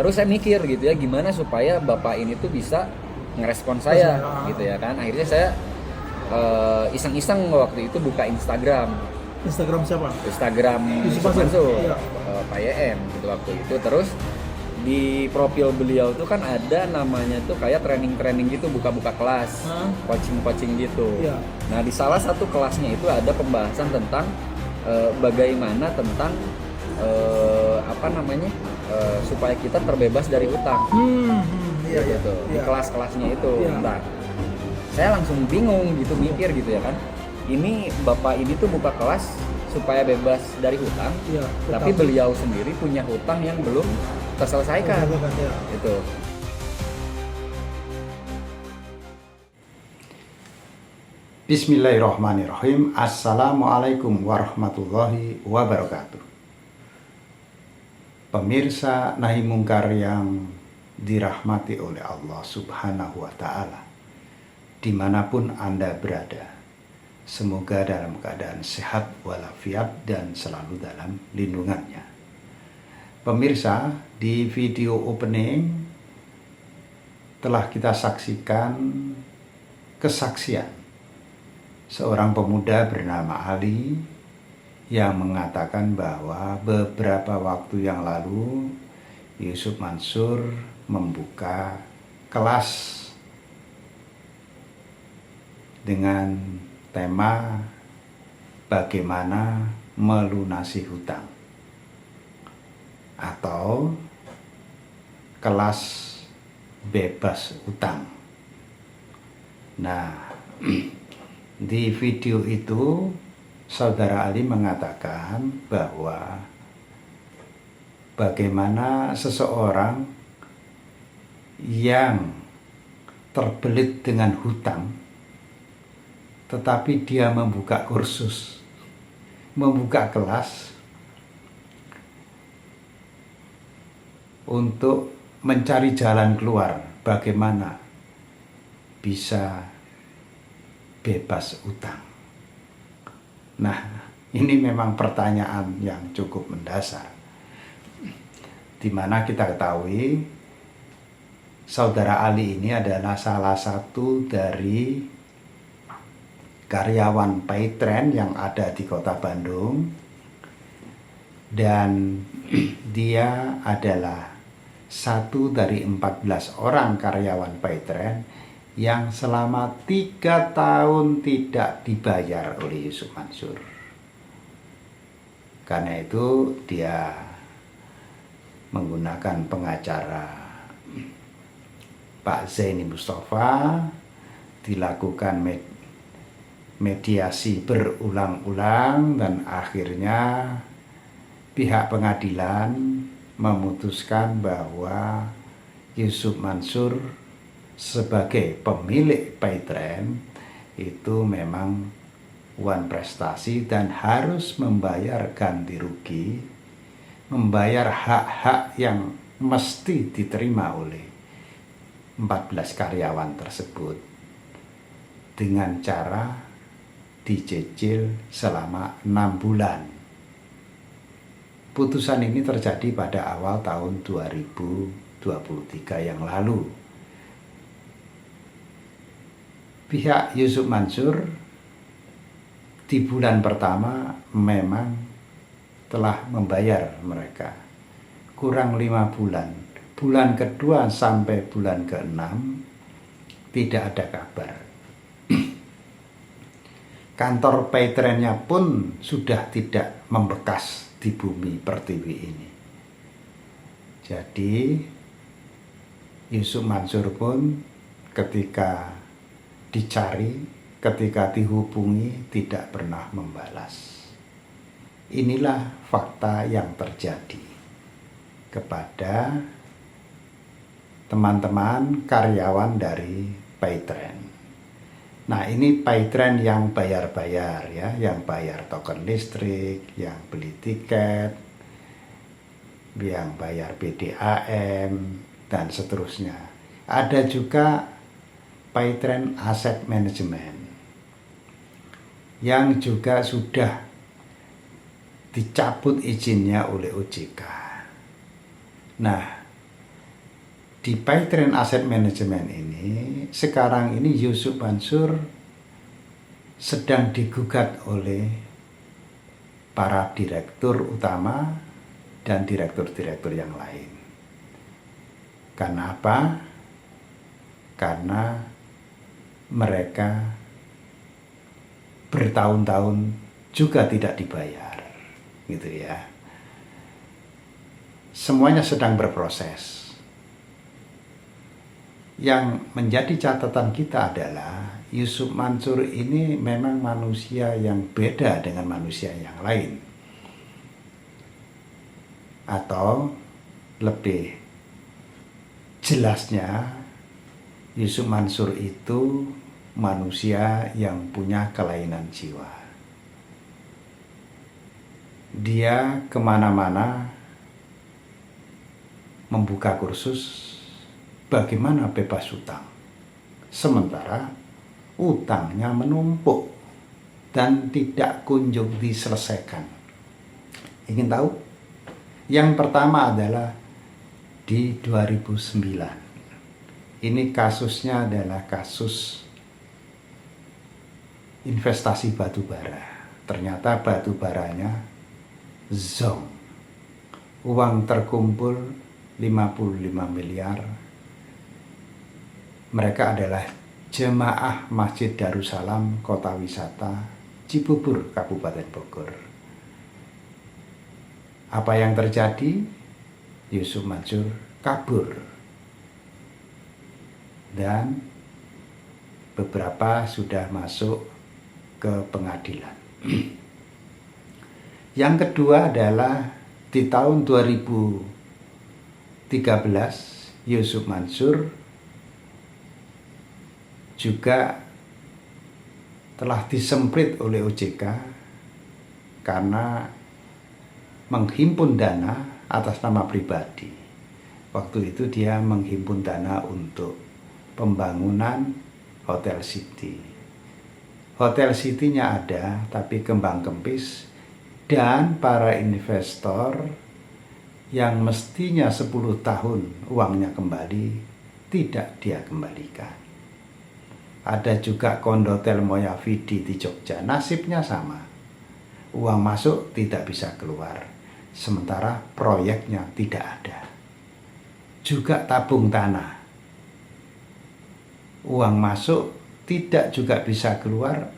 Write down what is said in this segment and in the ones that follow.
Terus saya mikir gitu ya, gimana supaya bapak ini tuh bisa ngerespon saya gitu ya kan. Akhirnya saya iseng-iseng waktu itu buka Instagram. Instagram siapa? Instagram Yusuf Yusuf Mansur. Mansur, Iya. Pak YM gitu waktu itu. Terus di profil beliau tuh kan ada namanya tuh kayak training-training gitu, buka-buka kelas, coaching-coaching gitu. Iya. Nah di salah satu kelasnya itu ada pembahasan tentang bagaimana tentang apa namanya supaya kita terbebas dari utang. Iya, iya. Gitu. Di Iya. kelas-kelasnya itu. Iya. Nah, saya langsung bingung gitu mikir gitu ya kan. Ini bapak ini tuh buka kelas supaya bebas dari hutang, Iya, tapi beliau sendiri punya hutang yang belum terselesaikan. Iya. Itu. Bismillahirrahmanirrahim. Assalamualaikum warahmatullahi wabarakatuh. Pemirsa Nahi Mungkar yang dirahmati oleh Allah Subhanahu wa Ta'ala, dimanapun Anda berada, semoga dalam keadaan sehat walafiat dan selalu dalam lindungannya. Pemirsa, di video opening telah kita saksikan kesaksian seorang pemuda bernama Ali yang mengatakan bahwa beberapa waktu yang lalu Yusuf Mansur membuka kelas dengan tema bagaimana melunasi hutang atau kelas bebas utang. Nah, di video itu Saudara Ali mengatakan bahwa bagaimana seseorang yang terbelit dengan hutang tetapi dia membuka kursus, membuka kelas untuk mencari jalan keluar bagaimana bisa bebas utang. Nah, ini memang pertanyaan yang cukup mendasar, di mana kita ketahui Saudara Ali ini adalah salah satu dari karyawan Paytrend yang ada di Kota Bandung, dan dia adalah satu dari 14 orang karyawan Paytrend yang selama 3 tahun tidak dibayar oleh Yusuf Mansur. Karena itu dia menggunakan pengacara Pak Zaini Mustafa, dilakukan mediasi berulang-ulang, dan akhirnya pihak pengadilan memutuskan bahwa Yusuf Mansur sebagai pemilik Paytrend itu memang wan prestasi dan harus membayar ganti rugi, membayar hak-hak yang mesti diterima oleh 14 karyawan tersebut dengan cara dicicil selama 6 bulan. Putusan ini terjadi pada awal tahun 2023 yang lalu. Pihak Yusuf Mansur di bulan pertama memang telah membayar mereka kurang 5 bulan. Bulan kedua sampai bulan ke-6 tidak ada kabar. Kantor Paytrendnya pun sudah tidak membekas di bumi pertiwi ini. Jadi Yusuf Mansur pun ketika dicari, ketika dihubungi tidak pernah membalas. Inilah fakta yang terjadi kepada teman-teman karyawan dari Paytrend. Nah, ini Paytrend yang bayar-bayar ya, yang bayar token listrik, yang beli tiket, yang bayar PDAM dan seterusnya. Ada juga Paytrend Asset Management yang juga sudah dicabut izinnya oleh OJK. Nah, Di Paytrend Asset Management ini, sekarang ini Yusuf Mansur sedang digugat oleh para direktur utama dan direktur-direktur yang lain. Karena apa? Karena mereka bertahun-tahun juga tidak dibayar, gitu ya. Semuanya sedang berproses. Yang menjadi catatan kita adalah Yusuf Mansur ini memang manusia yang beda dengan manusia yang lain. Atau lebih jelasnya, Yusuf Mansur itu manusia yang punya kelainan jiwa. Dia kemana-mana membuka kursus bagaimana bebas utang. Sementara utangnya menumpuk dan tidak kunjung diselesaikan. Ingin tahu? Yang pertama adalah di 2009. Ini kasusnya adalah kasus investasi batu bara. Ternyata batu baranya zonk. Uang terkumpul 55 miliar. Mereka adalah jemaah Masjid Darussalam Kota Wisata Cibubur, Kabupaten Bogor. Apa yang terjadi? Yusuf Mansur kabur. Dan beberapa sudah masuk ke pengadilan. Yang kedua adalah di tahun 2013 Yusuf Mansur juga telah disemprit oleh OJK karena menghimpun dana atas nama pribadi. Waktu itu dia menghimpun dana untuk pembangunan Hotel City. Hotel City-nya ada, tapi kembang kempis, dan para investor yang mestinya 10 tahun uangnya kembali, tidak dia kembalikan. Ada juga Kondotel Moyavidi di Jogja, nasibnya sama. Uang masuk tidak bisa keluar, sementara proyeknya tidak ada. Juga tabung tanah. Uang masuk tidak juga bisa keluar,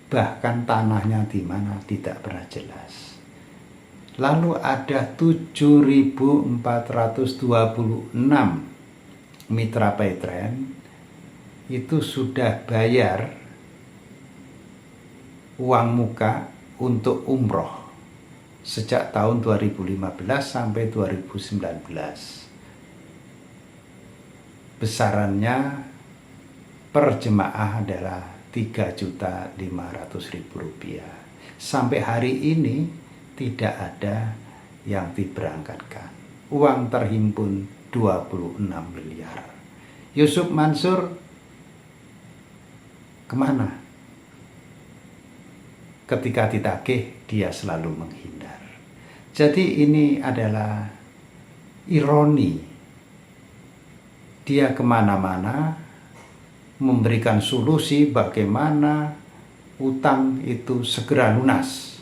bahkan tanahnya di mana tidak pernah jelas. Lalu ada 7.426 mitra Paytrend itu sudah bayar uang muka untuk umroh sejak tahun 2015 sampai 2019. Besarannya per jemaah adalah Rp3.500.000. Sampai hari ini tidak ada yang diberangkatkan. Uang terhimpun 26 miliar. Yusuf Mansur kemana? Ketika ditagih, dia selalu menghindar. Jadi ini adalah ironi. Dia kemana-mana memberikan solusi bagaimana utang itu segera lunas.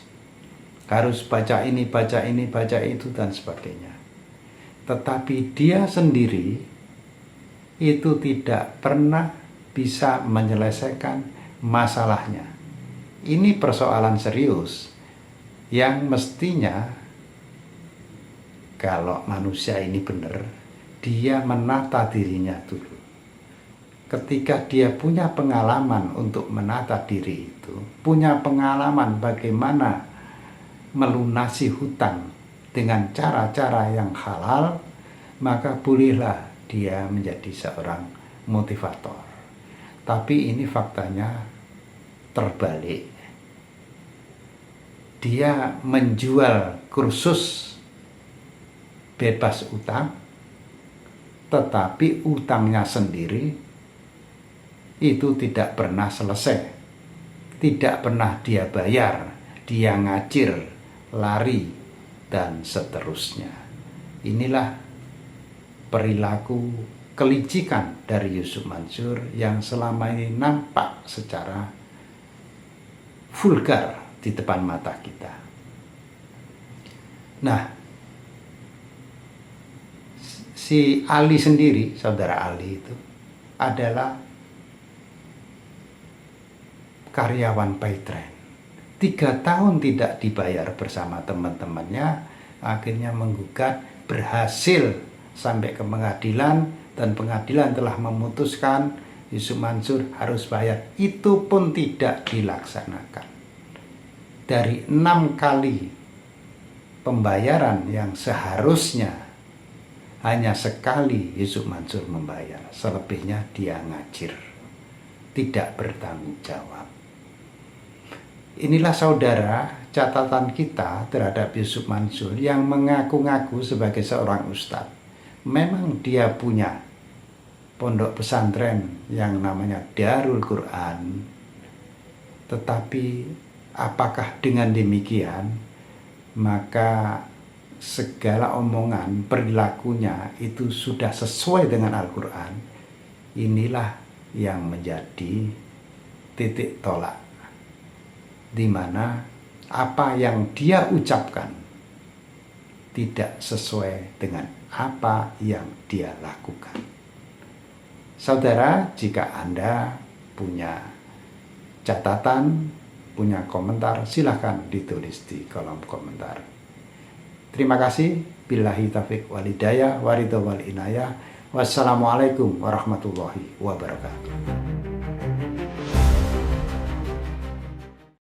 Harus baca ini, baca ini, baca itu, dan sebagainya. Tetapi dia sendiri itu tidak pernah bisa menyelesaikan masalahnya. Ini persoalan serius yang mestinya kalau manusia ini benar, dia menata dirinya dulu. Ketika dia punya pengalaman untuk menata diri itu, punya pengalaman bagaimana melunasi hutang dengan cara-cara yang halal, maka bolehlah dia menjadi seorang motivator. Tapi ini faktanya terbalik. Dia menjual kursus bebas utang, tetapi utangnya sendiri itu tidak pernah selesai, tidak pernah dia bayar, dia ngacir, lari, dan seterusnya. Inilah perilaku kelicikan dari Yusuf Mansur yang selama ini nampak secara vulgar di depan mata kita. Nah, si Ali sendiri, saudara Ali itu adalah karyawan Paytrend. 3 tahun tidak dibayar bersama teman-temannya, akhirnya menggugat, berhasil sampai ke pengadilan, dan pengadilan telah memutuskan Yusuf Mansur harus bayar. Itu pun tidak dilaksanakan. Dari 6 kali pembayaran yang seharusnya hanya sekali Yusuf Mansur membayar, selebihnya dia ngajir, tidak bertanggung jawab. Inilah saudara catatan kita terhadap Yusuf Mansur yang mengaku-ngaku sebagai seorang ustadz. Memang dia punya pondok pesantren yang namanya Darul Quran, tetapi apakah dengan demikian maka segala omongan, perilakunya itu sudah sesuai dengan Al-Quran? Inilah yang menjadi titik tolak, di mana apa yang dia ucapkan tidak sesuai dengan apa yang dia lakukan. Saudara, jika Anda punya catatan, punya komentar, silahkan ditulis di kolom komentar. Terima kasih. Billahi taufiq wal hidayah, waridho wal inayah. Wassalamualaikum warahmatullahi wabarakatuh.